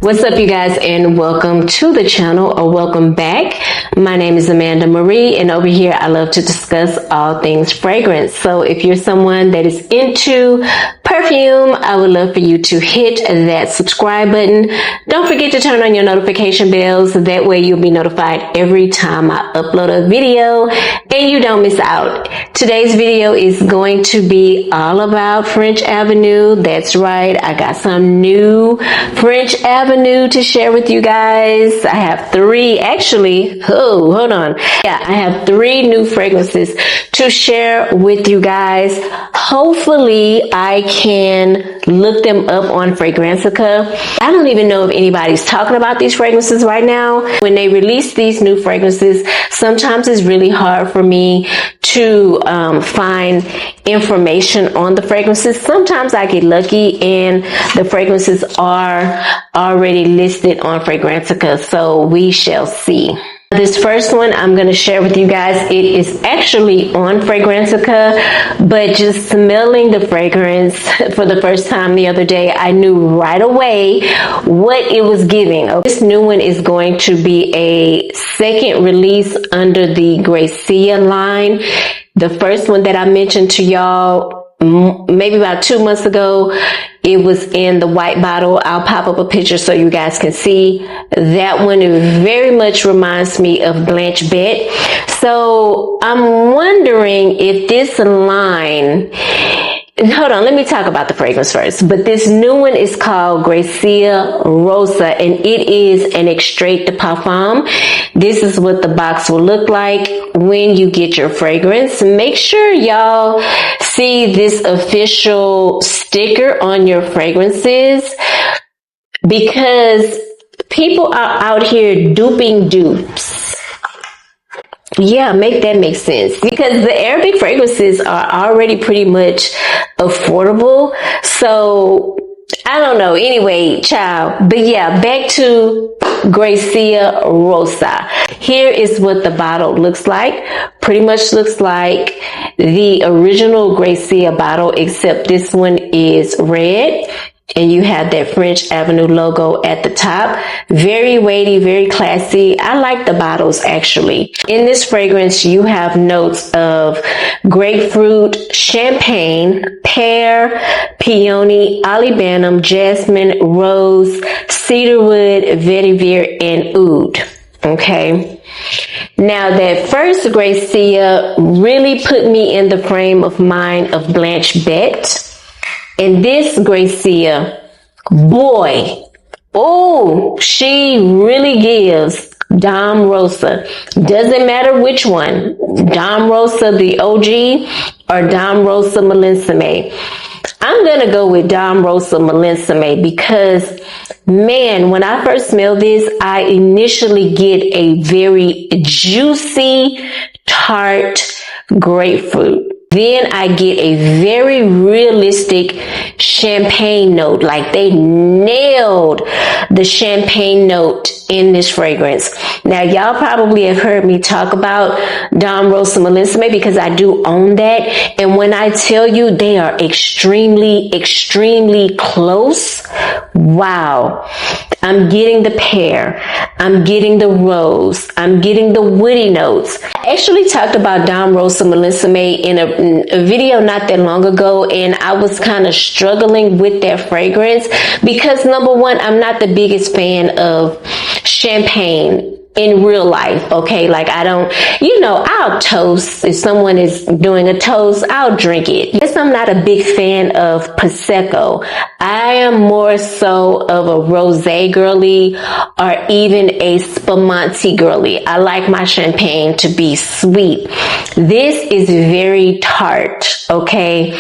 What's up, you guys, and welcome to the channel, or welcome back. My name is Amanda Marie, and over here I love to discuss all things fragrance. So if you're someone that is into perfume, I would love for you to hit that subscribe button. Don't forget to turn on your notification bells. That way you'll be notified every time I upload a video and you don't miss out. Today's video is going to be all about French Avenue. That's right, I got some new French Avenue to share with you guys. I have three, actually. Oh, hold on. Yeah, I have three new fragrances to share with you guys. Hopefully I can look them up on Fragranceca. I don't even know if anybody's talking about these fragrances right now. When they release these new fragrances, sometimes it's really hard for me to find information on the fragrances. Sometimes I get lucky and the fragrances are already listed on Fragranceca, so we shall see. This first one I'm going to share with you guys, it is actually on Fragranceca, but just smelling the fragrance for the first time the other day, I knew right away what it was giving. This new one is going to be a second release under the Grecia line. The first one that I mentioned to y'all maybe about 2 months ago, it was in the white bottle. I'll pop up a picture so you guys can see. That one very much reminds me of Blanche Bette. So I'm wondering if this line, hold on, let me talk about the fragrance first. But this new one is called Grecia Rosa, and it is an extrait de parfum. This is what the box will look like when you get your fragrance. Make sure y'all see this official sticker on your fragrances, because people are out here duping dupes. Yeah, make that make sense, because the Arabic fragrances are already pretty much affordable. So I don't know. Anyway, child. But yeah, back to Grecia Rosa. Here is what the bottle looks like. Pretty much looks like the original Grecia bottle, except this one is red. And you have that French Avenue logo at the top. Very weighty, very classy. I like the bottles, actually. In this fragrance, you have notes of grapefruit, champagne, pear, peony, olibanum, jasmine, rose, cedarwood, vetiver, and oud. Okay. Now, that first Grecia really put me in the frame of mind of Blanche Bette. And this Grecia, boy, oh, she really gives Dame Rosa. Doesn't matter which one, Dame Rosa the OG or Dame Rosa Millésime. I'm going to go with Dame Rosa Millésime because, man, when I first smell this, I initially get a very juicy, tart grapefruit. Then I get a very realistic champagne note. Like, they nailed the champagne note in this fragrance. Now, y'all probably have heard me talk about Dame Rosa Millésime because I do own that. And when I tell you they are extremely, extremely close, wow. I'm getting the pear. I'm getting the rose. I'm getting the woody notes. I actually talked about Dame Rosa Millésime in a video not that long ago, and I was kind of struggling with that fragrance because, number one, I'm not the biggest fan of champagne in real life. Okay, like, I don't, I'll toast. If someone is doing a toast, I'll drink it. Yes, I'm not a big fan of Prosecco. I am more so of a rosé girly or even a spumante girly. I like my champagne to be sweet. This is very tart, okay?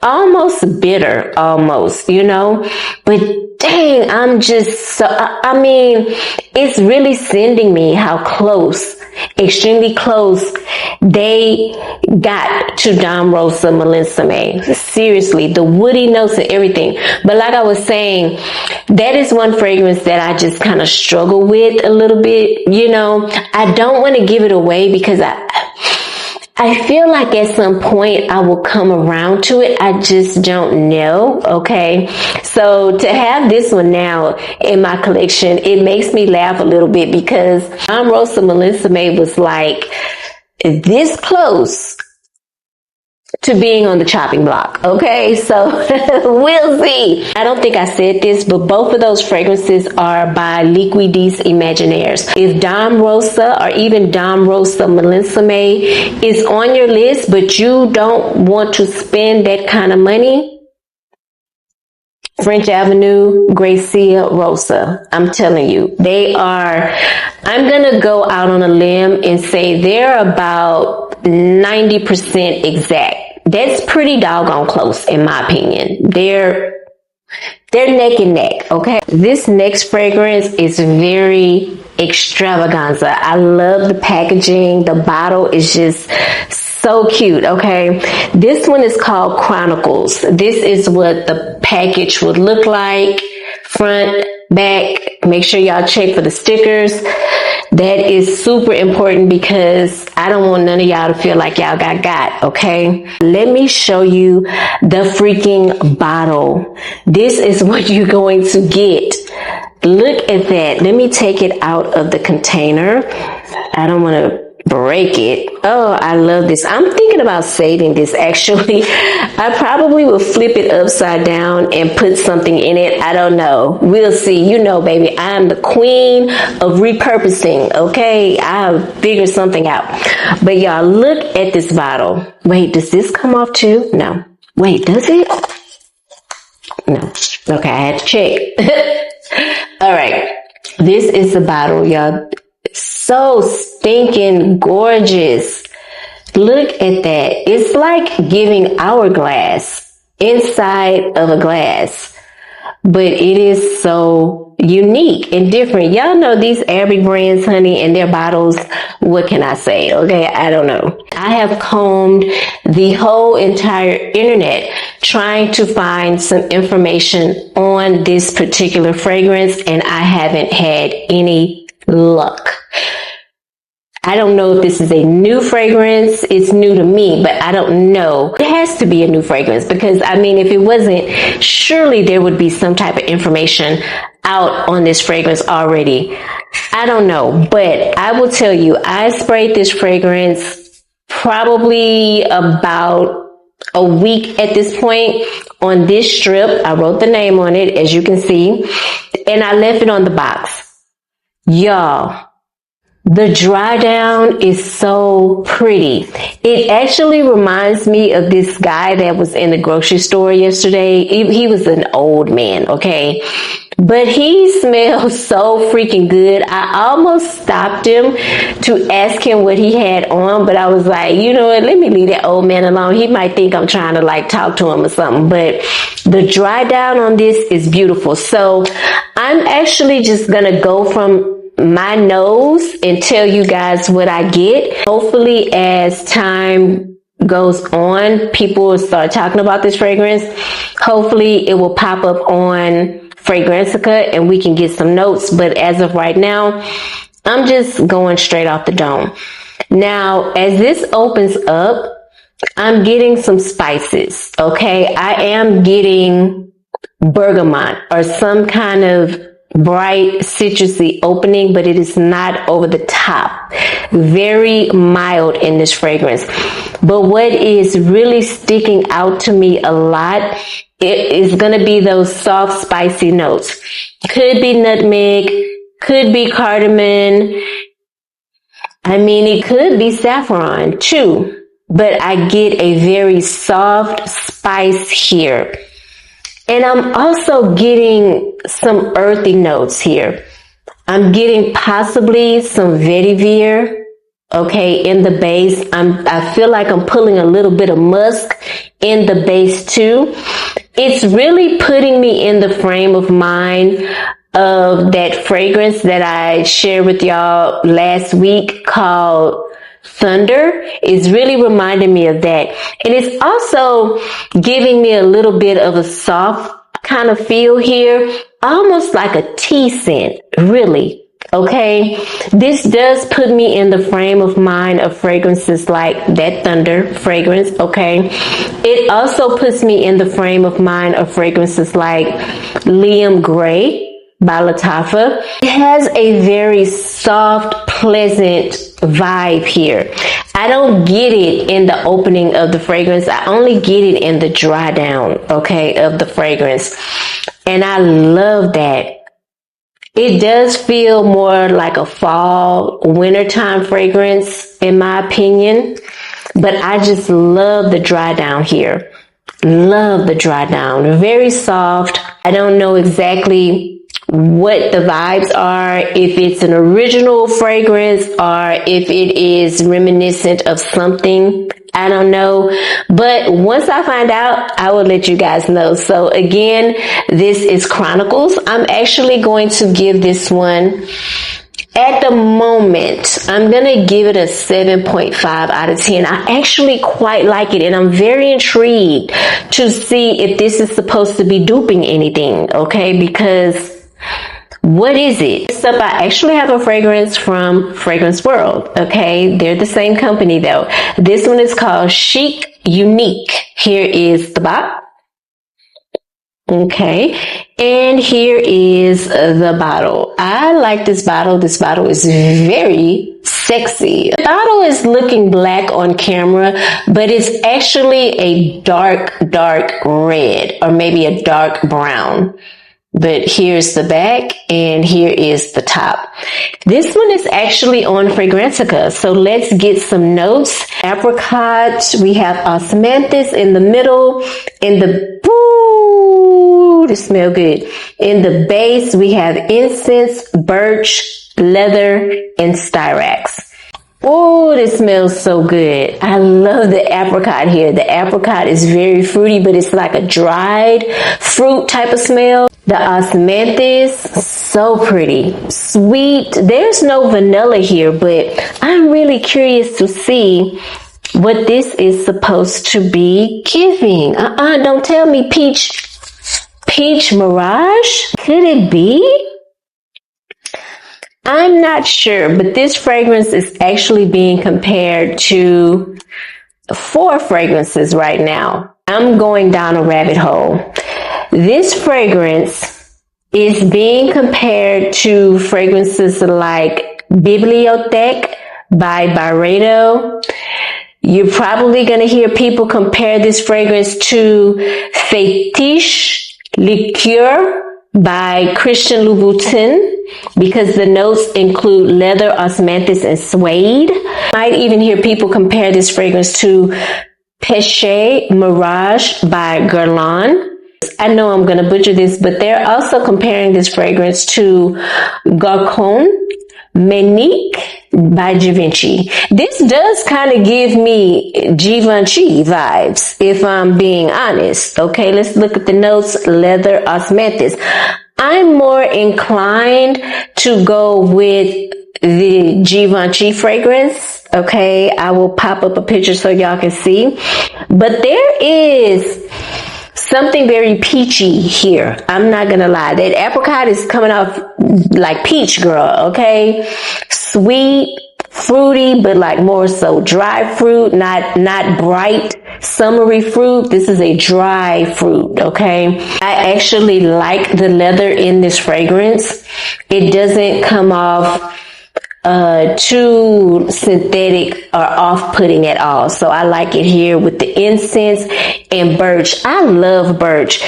Almost bitter, almost, but dang, I'm just so, I mean, it's really sending me how close, extremely close they got to Dame Rosa Millésime. Seriously, the woody notes and everything. But like I was saying, that is one fragrance that I just kind of struggle with a little bit. I don't want to give it away because I feel like at some point I will come around to it. I just don't know. Okay. So to have this one now in my collection, it makes me laugh a little bit because Rosa Melissa May was like this close to being on the chopping block. Okay, so we'll see. I don't think I said this, but both of those fragrances are by Liquidis Imaginaires. If Dom Rosa or even Dom Rosa Melissa May is on your list, but you don't want to spend that kind of money, French Avenue, Grecia Rosa. I'm telling you, they are, I'm going to go out on a limb and say they're about 90% exact. That's pretty doggone close in my opinion. They're neck and neck, okay? This next fragrance is very extravaganza. I love the packaging. The bottle is just so cute, okay? This one is called Chronicles. This is what the package would look like. Front, back. Make sure y'all check for the stickers. That is super important because I don't want none of y'all to feel like y'all got, okay? Let me show you the freaking bottle. This is what you're going to get. Look at that. Let me take it out of the container. I don't want to break it. Oh, I love this. I'm thinking about saving this actually. I probably will flip it upside down and put something in it. I don't know. We'll see. You know, baby, I'm the queen of repurposing. Okay, I'll figure something out. But y'all, look at this bottle. Wait, does this come off too? No. Wait, does it? No. Okay, I had to check. All right. This is the bottle, y'all. So stinking gorgeous. Look at that. It's like giving hourglass inside of a glass, but it is so unique and different. Y'all know these Arabic brands, honey, and their bottles. What can I say? Okay, I don't know. I have combed the whole entire internet trying to find some information on this particular fragrance, and I haven't had any luck. I don't know if this is a new fragrance. It's new to me, but I don't know. It has to be a new fragrance because, I mean, if it wasn't, surely there would be some type of information out on this fragrance already. I don't know, but I will tell you, I sprayed this fragrance probably about a week at this point on this strip. I wrote the name on it, as you can see, and I left it on the box. Y'all, the dry down is so pretty. It actually reminds me of this guy that was in the grocery store yesterday. He was an old man, okay? But he smells so freaking good. I almost stopped him to ask him what he had on, but I was like, you know what, let me leave that old man alone. He might think I'm trying to like talk to him or something. But the dry down on this is beautiful. So I'm actually just gonna go from my nose and tell you guys what I get. Hopefully as time goes on, people will start talking about this fragrance. Hopefully it will pop up on Fragrancetica and we can get some notes. But as of right now, I'm just going straight off the dome. Now, as this opens up, I'm getting some spices. Okay, I am getting bergamot or some kind of bright citrusy opening, but it is not over the top. Very mild in this fragrance. But what is really sticking out to me a lot, it is going to be those soft spicy notes. Could be nutmeg, could be cardamom. I mean, it could be saffron too, but I get a very soft spice here. And I'm also getting some earthy notes here. I'm getting possibly some vetiver, okay, in the base. I feel like I'm pulling a little bit of musk in the base too. It's really putting me in the frame of mind of that fragrance that I shared with y'all last week called Thunder. Is really reminding me of that. And it's also giving me a little bit of a soft kind of feel here, almost like a tea scent, really. Okay, this does put me in the frame of mind of fragrances like that Thunder fragrance. Okay, it also puts me in the frame of mind of fragrances like Liam Gray by Lattafa. It has a very soft, pleasant vibe here. I don't get it in the opening of the fragrance. I only get it in the dry down, okay, of the fragrance. And I love that. It does feel more like a fall, wintertime fragrance, in my opinion. But I just love the dry down here. Love the dry down. Very soft. I don't know exactly what the vibes are, if it's an original fragrance or if it is reminiscent of something. I don't know, but once I find out, I will let you guys know. So again, this is Chronicles. I'm actually going to give this one, at the moment, I'm going to give it a 7.5 out of 10. I actually quite like it, and I'm very intrigued to see if this is supposed to be duping anything, okay? Because what is it? Next up, I actually have a fragrance from Fragrance World, okay? They're the same company though. This one is called Chic Unique. Here is the box. Okay, and here is the bottle. I like this bottle. This bottle is very sexy. The bottle is looking black on camera, but it's actually a dark red, or maybe a dark brown. But here's the back and here is the top. This one is actually on Fragrantica. So let's get some notes. Apricot, we have osmanthus in the middle. In the, ooh, this smell good. In the base, we have incense, birch, leather, and styrax. Oh, this smells so good. I love the apricot here. The apricot is very fruity, but it's like a dried fruit type of smell. The osmanthus, so pretty, sweet. There's no vanilla here, but I'm really curious to see what this is supposed to be giving. Don't tell me peach mirage. Could it be? I'm not sure, but this fragrance is actually being compared to 4 fragrances right now. I'm going down a rabbit hole. This fragrance is being compared to fragrances like Bibliothèque by BuyArgos. You're probably going to hear people compare this fragrance to Fétiche Liqueur by Christian Louboutin, because the notes include leather, osmanthus, and suede. Might even hear people compare this fragrance to Péché Mirage by Guerlain. I know I'm going to butcher this, but they're also comparing this fragrance to Garcon Menique by Givenchy. This does kind of give me Givenchy vibes, if I'm being honest. Okay, let's look at the notes. Leather, osmanthus. I'm more inclined to go with the Givenchy fragrance. Okay, I will pop up a picture so y'all can see. But there is something very peachy here. I'm not gonna lie. That apricot is coming off like peach, girl, okay? Sweet, fruity, but like more so dry fruit, not bright, summery fruit. This is a dry fruit, okay? I actually like the leather in this fragrance. It doesn't come off too synthetic or off-putting at all. So I like it here with the incense and birch. I love birch.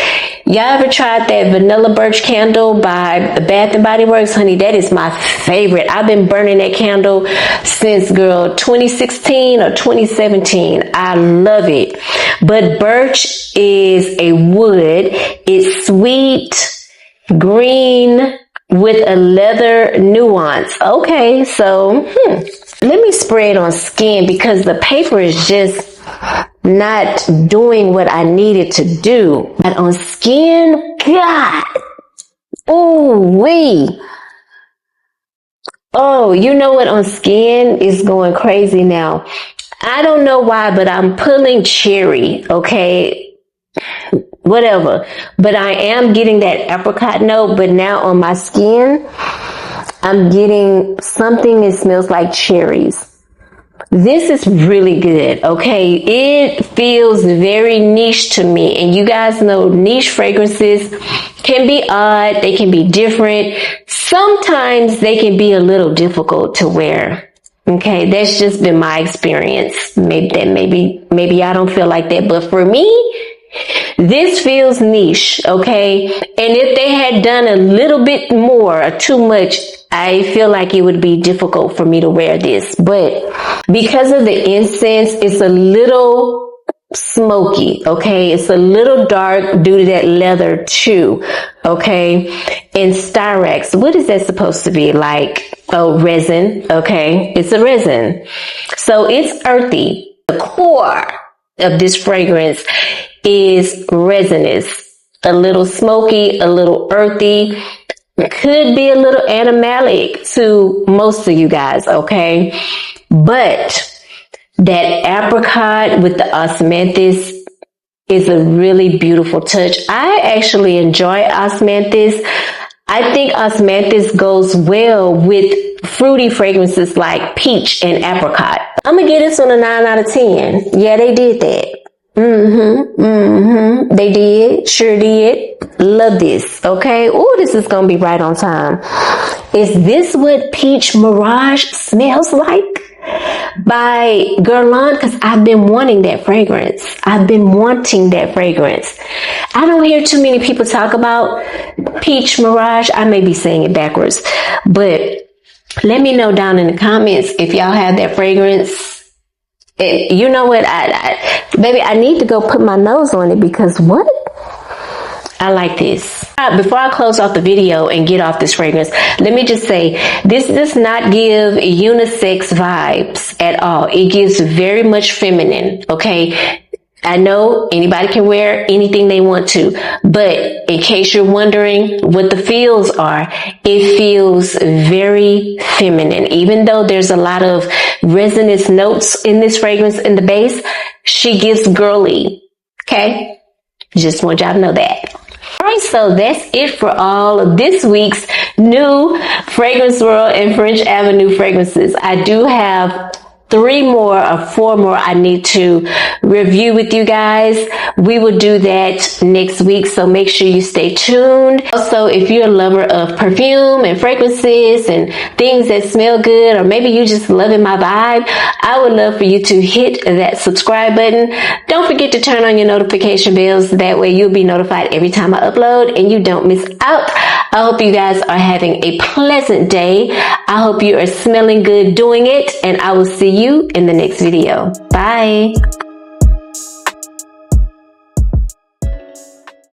Y'all ever tried that vanilla birch candle by Bath and Body Works? Honey, that is my favorite. I've been burning that candle since, girl, 2016 or 2017. I love it. But birch is a wood. It's sweet, green, with a leather nuance. Okay, so let me spray it on skin, because the paper is just not doing what I needed to do. But on skin, God, ooh-wee. Oh, you know what? On skin is going crazy now. I don't know why, but I'm pulling cherry, okay? Whatever, but I am getting that apricot note. But now on my skin, I'm getting something that smells like cherries. This is really good, okay? It feels very niche to me. And you guys know niche fragrances can be odd. They can be different. Sometimes they can be a little difficult to wear. Okay, that's just been my experience. Maybe I don't feel like that. But for me, this feels niche, okay? And if they had done a little bit more or too much, I feel like it would be difficult for me to wear this. But because of the incense, it's a little smoky, okay? It's a little dark due to that leather too, okay? And styrax, what is that supposed to be? Like, oh, resin, okay? It's a resin. So it's earthy. The core of this fragrance is resinous, a little smoky, a little earthy. Could be a little animalic to most of you guys, okay? But that apricot with the osmanthus is a really beautiful touch. I actually enjoy osmanthus. I think osmanthus goes well with fruity fragrances like peach and apricot. I'm gonna give this one a 9 out of 10. Yeah, they did that. They did. Sure did. Love this. Okay. Oh, this is going to be right on time. Is this what Peach Mirage smells like? By Guerlain? Because I've been wanting that fragrance. I don't hear too many people talk about Peach Mirage. I may be saying it backwards. But let me know down in the comments if y'all have that fragrance. You know what, baby, I need to go put my nose on it because what? I like this. Before I close off the video and get off this fragrance, let me just say, this does not give unisex vibes at all. It gives very much feminine, okay? I know anybody can wear anything they want to, but in case you're wondering what the feels are, it feels very feminine. Even though there's a lot of resinous notes in this fragrance in the base, she gives girly, okay? Just want y'all to know that. All right, so that's it for all of this week's new Fragrance World and French Avenue fragrances. I do have 3 more or 4 more I need to review with you guys. We will do that next week, so make sure you stay tuned. Also, if you're a lover of perfume and fragrances and things that smell good, or maybe you just loving my vibe, I would love for you to hit that subscribe button. Don't forget to turn on your notification bells. That way you'll be notified every time I upload and you don't miss out. I hope you guys are having a pleasant day. I hope you are smelling good doing it, and I will see you in the next video. Bye.